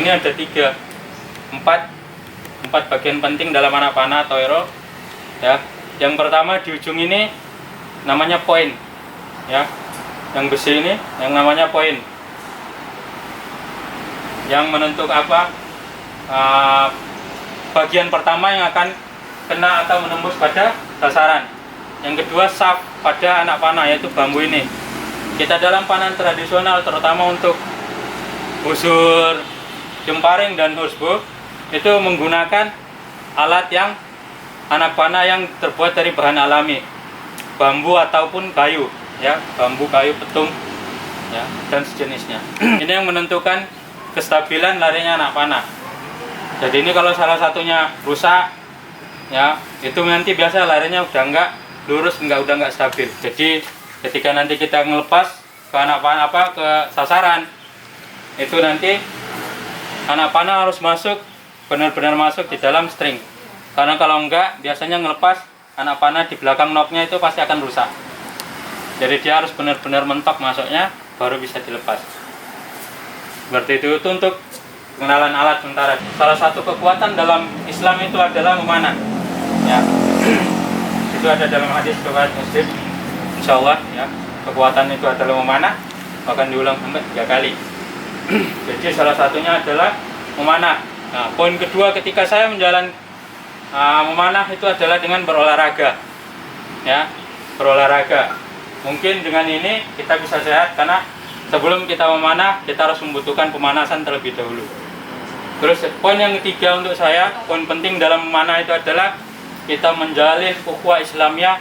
ini ada empat bagian penting dalam anak panah atau arrow. Ya, yang pertama di ujung ini namanya poin. Ya, yang besi ini yang namanya poin. Yang menentukan bagian pertama yang akan kena atau menembus pada sasaran. Yang kedua shaft pada anak panah, yaitu bambu ini. Kita dalam panah tradisional, terutama untuk busur, jemparing dan horsebow, itu menggunakan alat yang anak panah yang terbuat dari bahan alami, bambu ataupun kayu, ya, bambu, kayu, petung, ya, dan sejenisnya. Ini yang menentukan kestabilan larinya anak panah. Jadi ini kalau salah satunya rusak, ya, itu nanti biasa larinya udah enggak lurus, udah enggak stabil. Jadi ketika nanti kita ngelepas ke anak panah ke sasaran, itu nanti anak panah harus masuk, benar-benar masuk di dalam string. Karena kalau enggak, biasanya ngelepas anak panah di belakang knocknya itu pasti akan rusak. Jadi dia harus benar-benar mentok masuknya, baru bisa dilepas. Seperti itu untuk pengenalan alat sementara. Salah satu kekuatan dalam Islam itu adalah memanah. Ya, itu ada dalam hadis riwayat Muslim. Insya Allah, ya, kekuatan itu adalah memanah, bahkan diulang sampai 3 kali. Jadi salah satunya adalah memanah. Nah, poin kedua ketika saya memanah itu adalah dengan berolahraga. Ya, berolahraga. Mungkin dengan ini kita bisa sehat, karena sebelum kita memanah kita harus membutuhkan pemanasan terlebih dahulu. Terus poin yang ketiga untuk saya, poin penting dalam memanah itu adalah kita menjalin ukhuwah Islamiyah,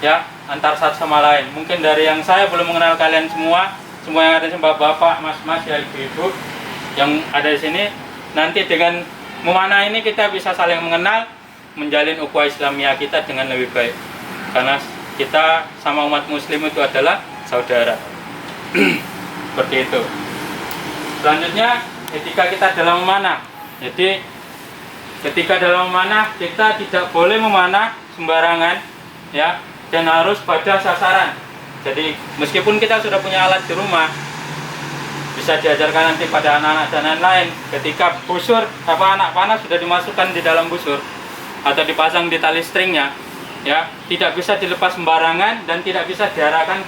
ya, antar satu sama lain. Mungkin dari yang saya belum mengenal kalian semua yang ada di sini, bapak, mas-mas, ya, ibu-ibu yang ada di sini, nanti dengan memanah ini kita bisa saling mengenal, menjalin ukhuwah Islamiyah kita dengan lebih baik. Karena kita sama umat muslim itu adalah saudara. Seperti itu. Selanjutnya, ketika kita dalam memanah, jadi ketika dalam memanah kita tidak boleh memanah sembarangan, ya, dan harus pada sasaran. Jadi meskipun kita sudah punya alat di rumah, bisa diajarkan nanti pada anak-anak dan lain-lain. Ketika busur anak panah sudah dimasukkan di dalam busur atau dipasang di tali stringnya, ya, tidak bisa dilepas sembarangan dan tidak bisa diarahkan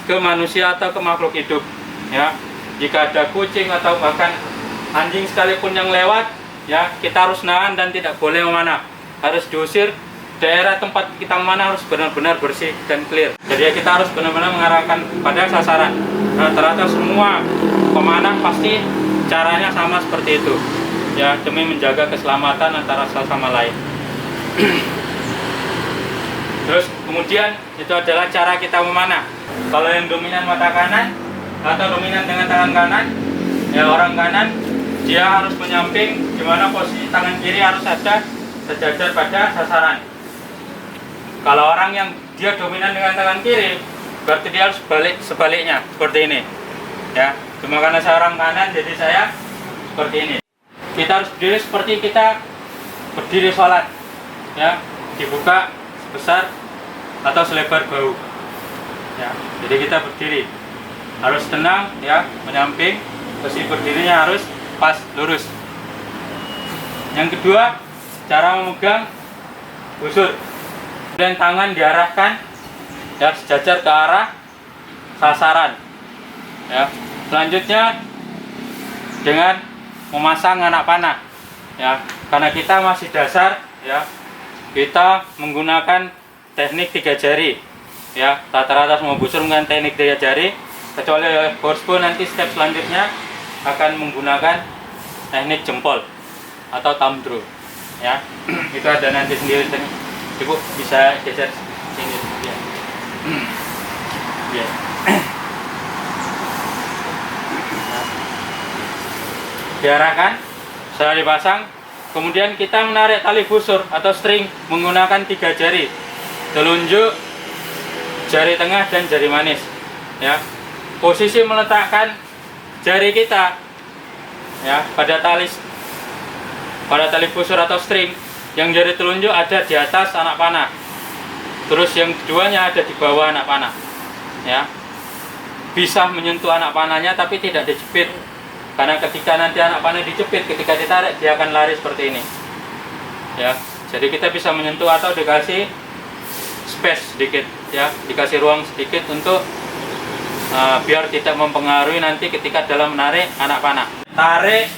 ke manusia atau ke makhluk hidup. Ya, jika ada kucing atau bahkan anjing sekalipun yang lewat, ya, kita harus nahan dan tidak boleh memanah, harus diusir. Daerah tempat kita memanah harus benar-benar bersih dan clear. Jadi kita harus benar-benar mengarahkan pada sasaran. Rata-rata semua pemanah pasti caranya sama seperti itu, ya, demi menjaga keselamatan antara satu sama lain. Terus kemudian itu adalah cara kita memanah. Kalau yang dominan mata kanan atau dominan dengan tangan kanan, ya, orang kanan dia harus menyamping, di mana posisi tangan kiri harus ada sejajar pada sasaran. Kalau orang yang dia dominan dengan tangan kiri, berarti dia harus sebaliknya, seperti ini. Ya, cuma karena saya orang kanan, jadi saya seperti ini. Kita harus berdiri seperti kita berdiri sholat, ya, dibuka sebesar atau selebar bahu. Ya, jadi kita berdiri harus tenang, ya, menyamping, posisi berdirinya harus pas, lurus. Yang kedua, cara memegang busur. Dan tangan diarahkan, ya, sejajar ke arah sasaran. Ya, selanjutnya dengan memasang anak panah, ya, karena kita masih dasar, ya, kita menggunakan teknik 3 jari, ya, rata-rata semua busur menggunakan teknik 3 jari, kecuali horsebow nanti step selanjutnya akan menggunakan teknik jempol atau thumb draw, ya. Itu ada nanti sendiri. Ibu bisa geser sini, ya. Ya. Diarahkan, setelah dipasang, kemudian kita menarik tali busur atau string menggunakan 3 jari, telunjuk, jari tengah, dan jari manis. Ya, posisi meletakkan jari kita, ya, pada tali busur atau string. Yang jari telunjuk ada di atas anak panah, terus yang keduanya ada di bawah anak panah, ya, bisa menyentuh anak panahnya tapi tidak dijepit, Karena ketika nanti anak panah dicepit, ketika ditarik dia akan lari seperti ini. Ya, jadi kita bisa menyentuh atau dikasih space sedikit, ya, dikasih ruang sedikit untuk biar tidak mempengaruhi nanti ketika dalam menarik anak panah. Tarik,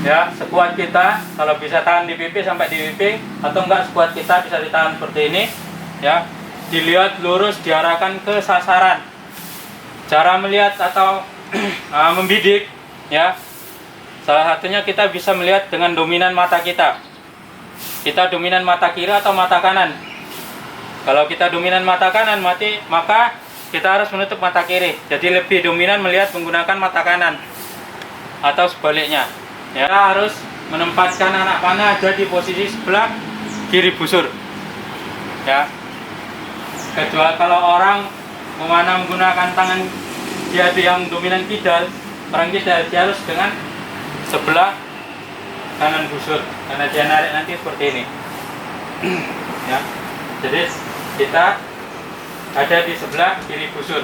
ya, sekuat kita. Kalau bisa tahan di pipi sampai di pipi, atau enggak sekuat kita bisa ditahan seperti ini, ya. Dilihat lurus, diarahkan ke sasaran. Cara melihat atau membidik, ya, salah satunya kita bisa melihat dengan dominan mata kita. Kita dominan mata kiri atau mata kanan. Kalau kita dominan mata kanan, maka kita harus menutup mata kiri. Jadi lebih dominan melihat menggunakan mata kanan atau sebaliknya. Ya, harus menempatkan anak panah ada di posisi sebelah kiri busur. Ya. Kecuali kalau orang memanah menggunakan tangan dia yang dominan kidal, orang kidal dia harus dengan sebelah kanan busur karena dia narik nanti seperti ini. Ya. Jadi kita ada di sebelah kiri busur.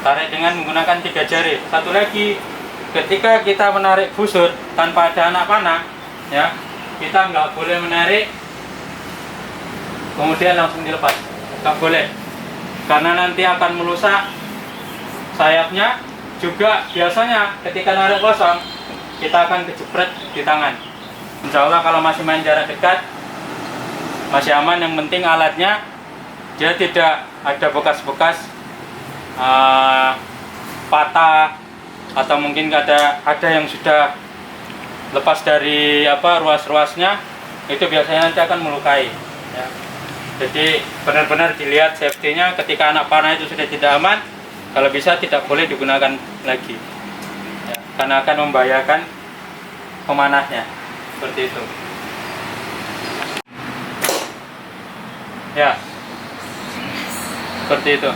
Tarik dengan menggunakan 3 jari. Satu lagi, ketika kita menarik busur tanpa ada anak panah, ya, kita nggak boleh menarik kemudian langsung dilepas. Nggak boleh, karena nanti akan merusak sayapnya. Juga biasanya ketika narik kosong kita akan kejepret di tangan. Insya Allah kalau masih main jarak dekat masih aman. Yang penting alatnya dia tidak ada bekas-bekas patah atau mungkin ada yang sudah lepas dari ruas-ruasnya, itu biasanya nanti akan melukai, ya. Jadi benar-benar dilihat safety-nya. Ketika anak panah itu sudah tidak aman, kalau bisa tidak boleh digunakan lagi, ya, karena akan membahayakan pemanahnya. Seperti itu. Ya, seperti itu.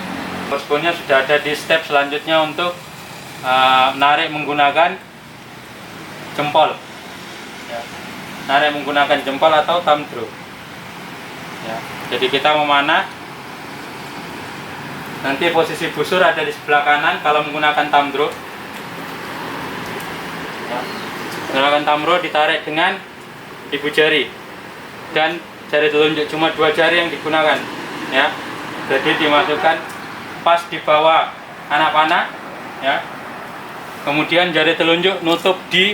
Crossbow-nya sudah ada di step selanjutnya untuk narik menggunakan jempol, ya. Narik menggunakan jempol atau thumb draw, ya. Jadi kita memanah, nanti posisi busur ada di sebelah kanan. Kalau menggunakan thumb draw, ya, menggunakan thumb draw ditarik dengan ibu jari dan jari telunjuk, cuma 2 jari yang digunakan, ya. Jadi dimasukkan pas di bawah anak panah, ya. Kemudian jari telunjuk nutup di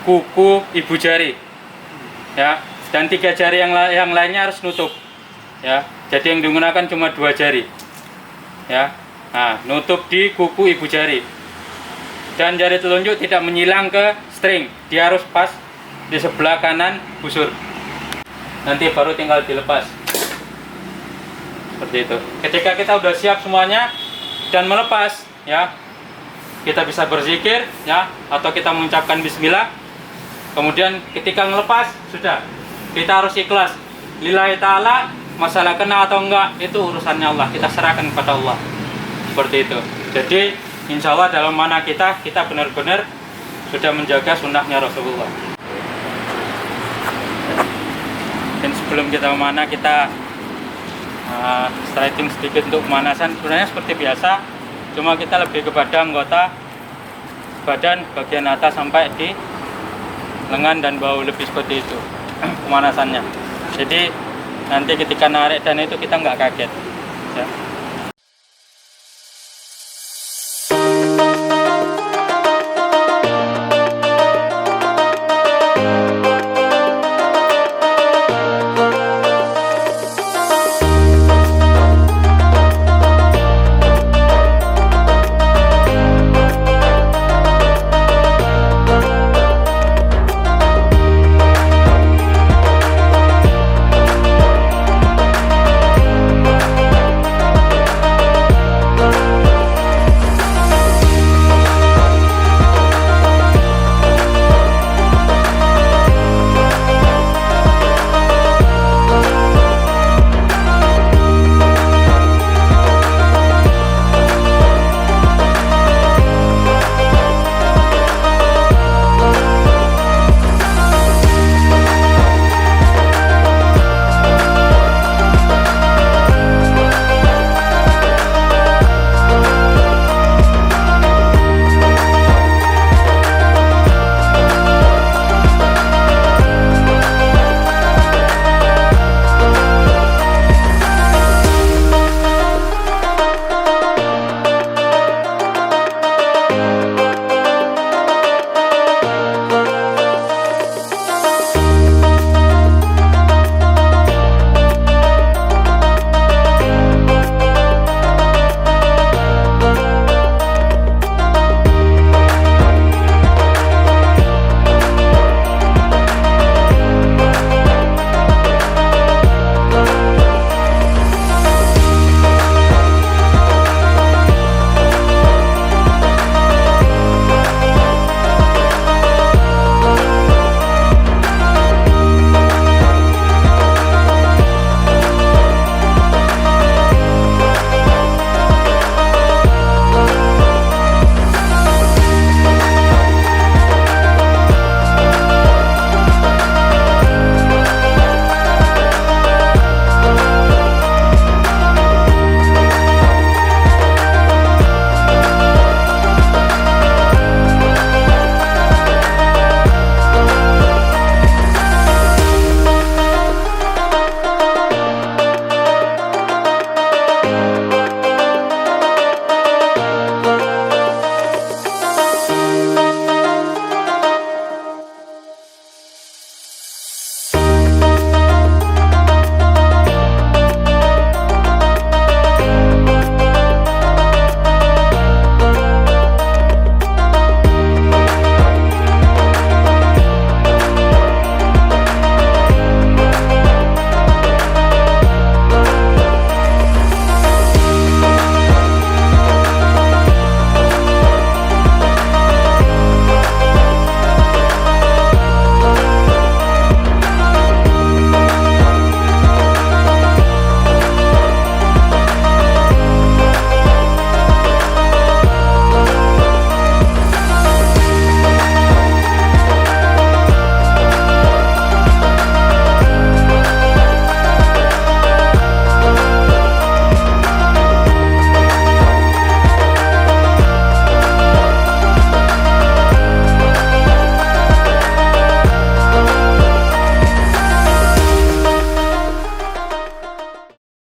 kuku ibu jari, ya. Dan 3 jari yang lainnya harus nutup, ya. Jadi yang digunakan cuma 2 jari, ya. Nah, nutup di kuku ibu jari. Dan jari telunjuk tidak menyilang ke string, dia harus pas di sebelah kanan busur. Nanti baru tinggal dilepas. Seperti itu. Ketika kita udah siap semuanya dan melepas, ya, kita bisa berzikir, ya, atau kita mengucapkan bismillah. Kemudian ketika melepas, sudah, kita harus ikhlas. Lillahi ta'ala, masalah kena atau enggak itu urusannya Allah, kita serahkan kepada Allah. Seperti itu. Jadi insya Allah dalam mana kita benar-benar sudah menjaga sunnahnya Rasulullah. Dan sebelum kita memanah, kita stretching sedikit untuk pemanasan. Sebenarnya seperti biasa, cuma kita lebih kepada anggota badan bagian atas sampai di lengan dan bahu, lebih seperti itu pemanasannya. Jadi nanti ketika narik dan itu kita nggak kaget.